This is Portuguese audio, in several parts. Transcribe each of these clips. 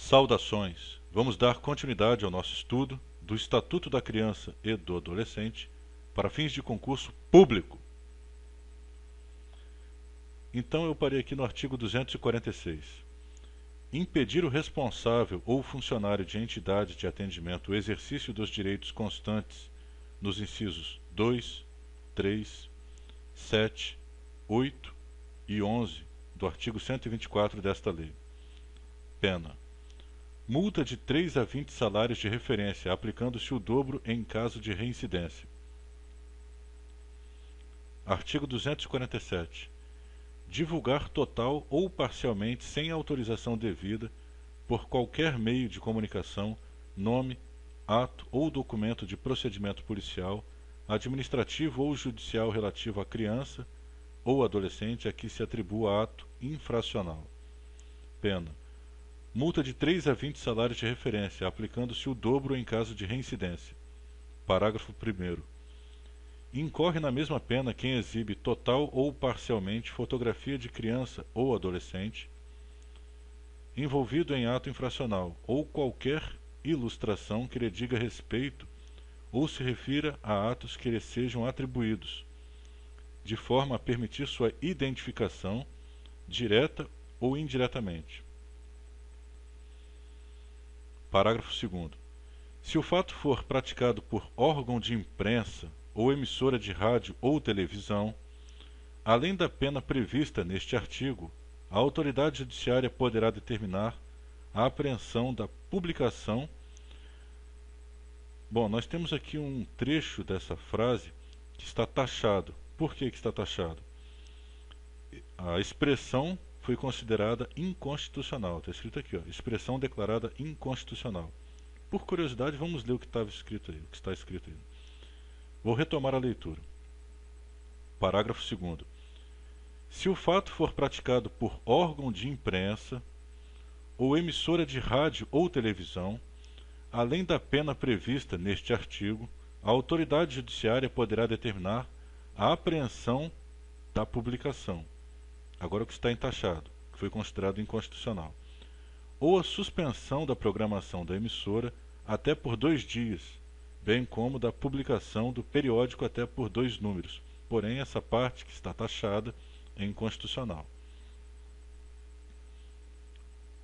Saudações! Vamos dar continuidade ao nosso estudo do Estatuto da Criança e do Adolescente para fins de concurso público. Então eu parei aqui no artigo 246. Impedir o responsável ou funcionário de entidade de atendimento o exercício dos direitos constantes nos incisos 2, 3, 7, 8 e 11 do artigo 124 desta lei. Pena: multa de 3 a 20 salários de referência, aplicando-se o dobro em caso de reincidência. Artigo 247. Divulgar total ou parcialmente, sem autorização devida, por qualquer meio de comunicação, nome, ato ou documento de procedimento policial, administrativo ou judicial relativo à criança ou adolescente a que se atribua ato infracional. Pena: multa de 3 a 20 salários de referência, aplicando-se o dobro em caso de reincidência. Parágrafo 1º. Incorre na mesma pena quem exibe total ou parcialmente fotografia de criança ou adolescente envolvido em ato infracional ou qualquer ilustração que lhe diga respeito ou se refira a atos que lhe sejam atribuídos, de forma a permitir sua identificação, direta ou indiretamente. Parágrafo 2º. Se o fato for praticado por órgão de imprensa ou emissora de rádio ou televisão, além da pena prevista neste artigo, a autoridade judiciária poderá determinar a apreensão da publicação. Bom, nós temos aqui um trecho dessa frase que está taxado. Por que está taxado? A expressão foi considerada inconstitucional. Está escrito aqui, ó, expressão declarada inconstitucional. Por curiosidade, vamos ler o que estava escrito aí, o que está escrito aí. Vou retomar a leitura. Parágrafo 2º. Se o fato for praticado por órgão de imprensa ou emissora de rádio ou televisão, além da pena prevista neste artigo, a autoridade judiciária poderá determinar a apreensão da publicação. Agora o que está entaxado, que foi considerado inconstitucional. Ou a suspensão da programação da emissora até por 2 dias, bem como da publicação do periódico até por 2 números. Porém, essa parte que está taxada é inconstitucional.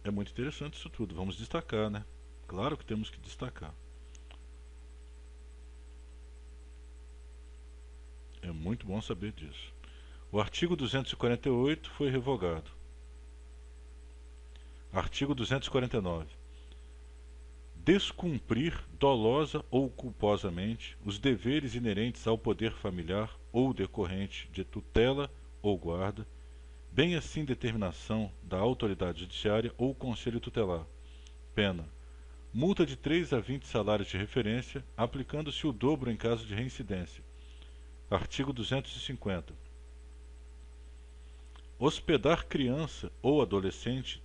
É muito interessante isso tudo. Vamos destacar, né? Claro que temos que destacar. É muito bom saber disso. O artigo 248 foi revogado. Artigo 249. Descumprir dolosa ou culposamente os deveres inerentes ao poder familiar ou decorrente de tutela ou guarda, bem assim determinação da autoridade judiciária ou conselho tutelar. Pena: multa de 3 a 20 salários de referência, aplicando-se o dobro em caso de reincidência. Artigo 250. Hospedar criança ou adolescente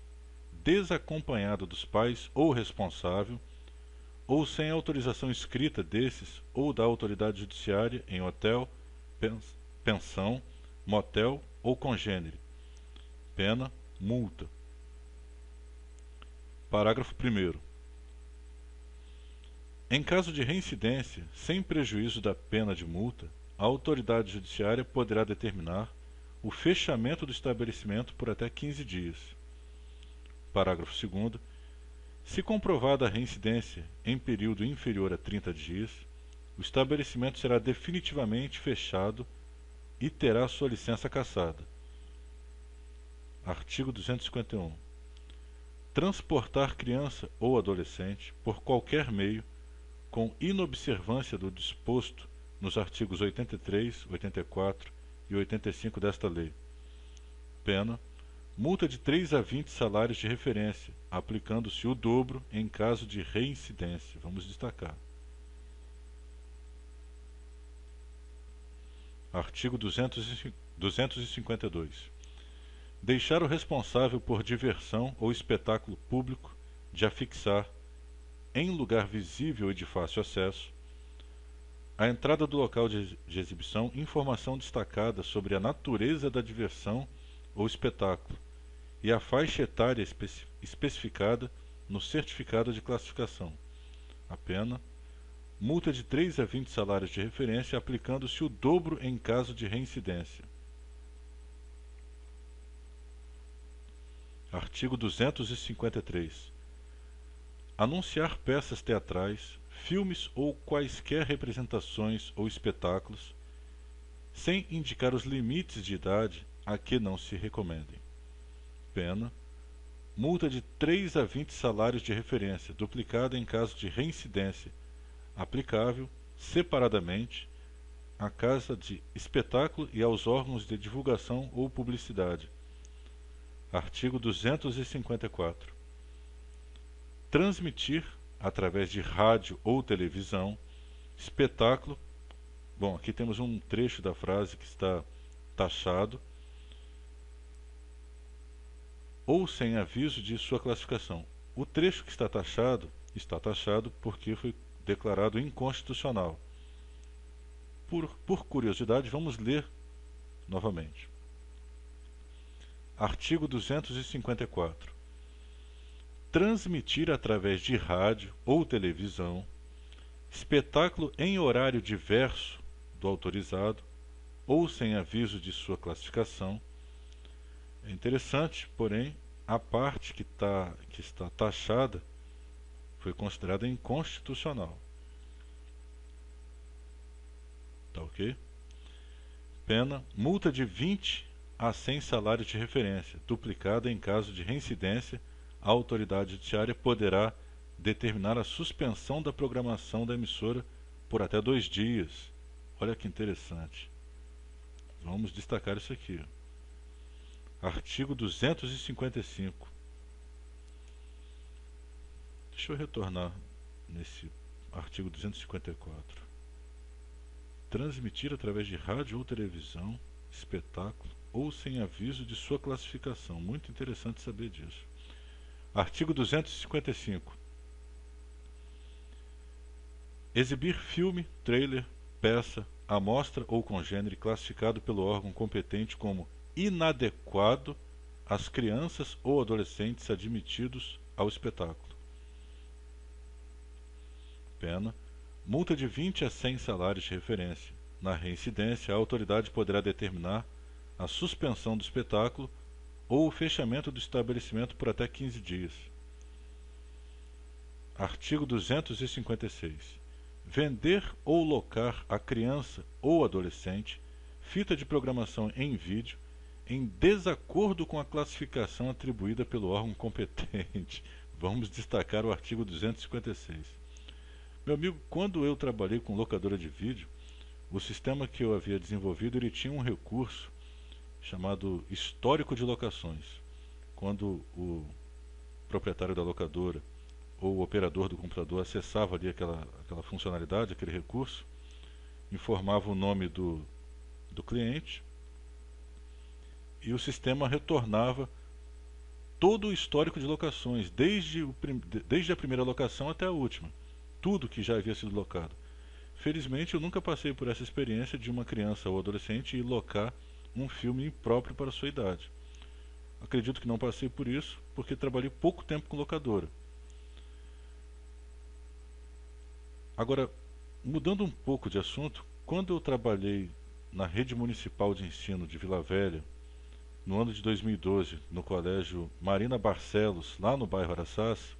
desacompanhado dos pais ou responsável, ou sem autorização escrita desses ou da autoridade judiciária em hotel, pensão, motel ou congênere. Pena: multa. Parágrafo 1º. Em caso de reincidência, sem prejuízo da pena de multa, a autoridade judiciária poderá determinar o fechamento do estabelecimento por até 15 dias. Parágrafo 2º. Se comprovada a reincidência em período inferior a 30 dias, o estabelecimento será definitivamente fechado e terá sua licença cassada. Artigo 251. Transportar criança ou adolescente por qualquer meio, com inobservância do disposto nos artigos 83, 84 e 85 desta lei. Pena: multa de 3 a 20 salários de referência, aplicando-se o dobro em caso de reincidência. Vamos destacar. Artigo 252. Deixar o responsável por diversão ou espetáculo público de afixar, em lugar visível e de fácil acesso, à entrada do local de exibição, informação destacada sobre a natureza da diversão ou espetáculo e a faixa etária especificada no certificado de classificação. A pena: multa de 3 a 20 salários de referência, aplicando-se o dobro em caso de reincidência. Artigo 253. Anunciar peças teatrais, filmes ou quaisquer representações ou espetáculos, sem indicar os limites de idade a que não se recomendem. Pena: multa de 3 a 20 salários de referência, duplicada em caso de reincidência, aplicável, separadamente, à casa de espetáculo e aos órgãos de divulgação ou publicidade. Artigo 254. Transmitir, através de rádio ou televisão, espetáculo. Bom, aqui temos um trecho da frase que está taxado, ou sem aviso de sua classificação. O trecho que está taxado porque foi declarado inconstitucional. Por curiosidade, vamos ler novamente. Artigo 254. Transmitir através de rádio ou televisão espetáculo em horário diverso do autorizado ou sem aviso de sua classificação. É interessante, porém, a parte que está taxada foi considerada inconstitucional. Tá ok? Pena: multa de 20 a 100 salários de referência, duplicada em caso de reincidência. A autoridade judiciária poderá determinar a suspensão da programação da emissora por até 2 dias. Olha que interessante. Vamos destacar isso aqui. Artigo 255. Deixa eu retornar nesse artigo 254. Transmitir através de rádio ou televisão, espetáculo, ou sem aviso de sua classificação. Muito interessante saber disso. Artigo 255. Exibir filme, trailer, peça, amostra ou congênere classificado pelo órgão competente como inadequado às crianças ou adolescentes admitidos ao espetáculo. Pena: multa de 20 a 100 salários de referência. Na reincidência, a autoridade poderá determinar a suspensão do espetáculo ou o fechamento do estabelecimento por até 15 dias. Artigo 256. Vender ou locar a criança ou adolescente fita de programação em vídeo em desacordo com a classificação atribuída pelo órgão competente. Vamos destacar o artigo 256. Meu amigo, quando eu trabalhei com locadora de vídeo, o sistema que eu havia desenvolvido, ele tinha um recurso chamado histórico de locações. Quando o proprietário da locadora ou o operador do computador acessava ali aquela funcionalidade, aquele recurso, informava o nome do cliente e o sistema retornava todo o histórico de locações, desde a primeira locação até a última, tudo que já havia sido locado. Felizmente eu nunca passei por essa experiência de uma criança ou adolescente ir locar um filme impróprio para a sua idade. Acredito que não passei por isso, porque trabalhei pouco tempo com locadora. Agora, mudando um pouco de assunto, quando eu trabalhei na rede municipal de ensino de Vila Velha, no ano de 2012, no colégio Marina Barcelos, lá no bairro Araçás,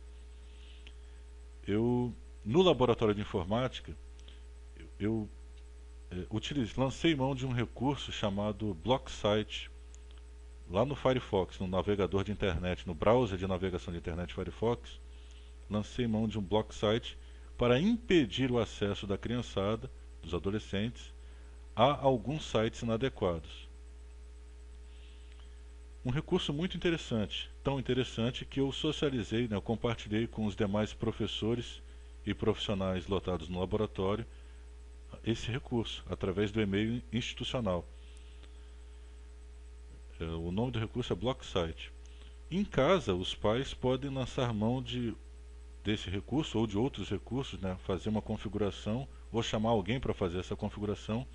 no laboratório de informática, eu lancei mão de um recurso chamado BlockSite, lá no Firefox, no navegador de internet, no browser de navegação de internet Firefox. Lancei mão de um BlockSite para impedir o acesso da criançada, dos adolescentes, a alguns sites inadequados. Um recurso muito interessante, tão interessante que eu socializei, eu compartilhei com os demais professores e profissionais lotados no laboratório esse recurso, através do e-mail institucional. O nome do recurso é BlockSite. Em casa, os pais podem lançar mão desse recurso ou de outros recursos, fazer uma configuração ou chamar alguém para fazer essa configuração,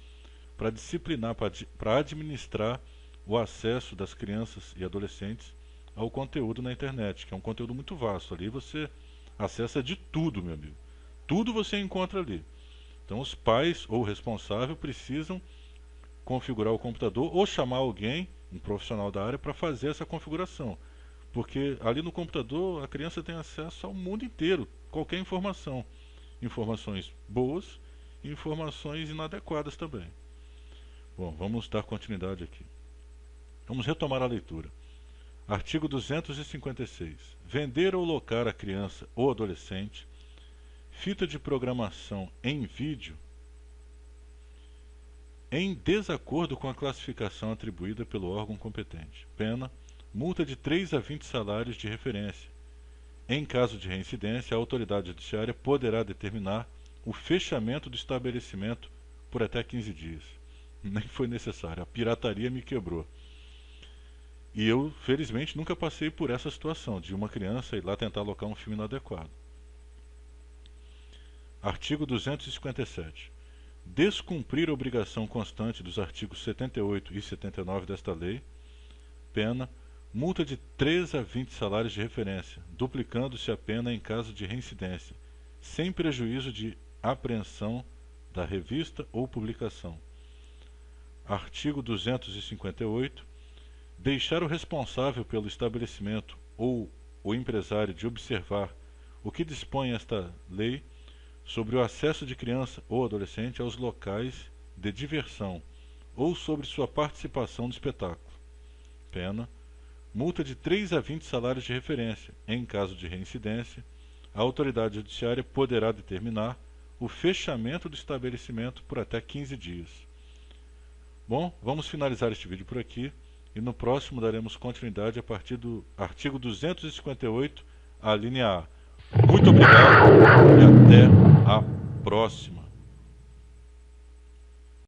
para disciplinar, para administrar o acesso das crianças e adolescentes ao conteúdo na internet, que é um conteúdo muito vasto. Ali você acessa de tudo, meu amigo. Tudo você encontra ali. Então os pais ou o responsável precisam configurar o computador ou chamar alguém, um profissional da área, para fazer essa configuração. Porque ali no computador a criança tem acesso ao mundo inteiro, qualquer informação. Informações boas e informações inadequadas também. Bom, vamos dar continuidade aqui. Vamos retomar a leitura. Artigo 256. Vender ou locar a criança ou adolescente fita de programação em vídeo em desacordo com a classificação atribuída pelo órgão competente. Pena: multa de 3 a 20 salários de referência. Em caso de reincidência, a autoridade judiciária poderá determinar o fechamento do estabelecimento por até 15 dias. Nem foi necessário, a pirataria me quebrou. E eu, felizmente, nunca passei por essa situação de uma criança ir lá tentar alocar um filme inadequado. Artigo 257. Descumprir a obrigação constante dos artigos 78 e 79 desta lei. Pena: multa de 3 a 20 salários de referência, duplicando-se a pena em caso de reincidência, sem prejuízo de apreensão da revista ou publicação. Artigo 258. Deixar o responsável pelo estabelecimento ou o empresário de observar o que dispõe esta lei sobre o acesso de criança ou adolescente aos locais de diversão ou sobre sua participação no espetáculo. Pena: multa de 3 a 20 salários de referência. Em caso de reincidência, a autoridade judiciária poderá determinar o fechamento do estabelecimento por até 15 dias. Bom, vamos finalizar este vídeo por aqui e no próximo daremos continuidade a partir do artigo 258, a linha A. Muito obrigado e até a próxima.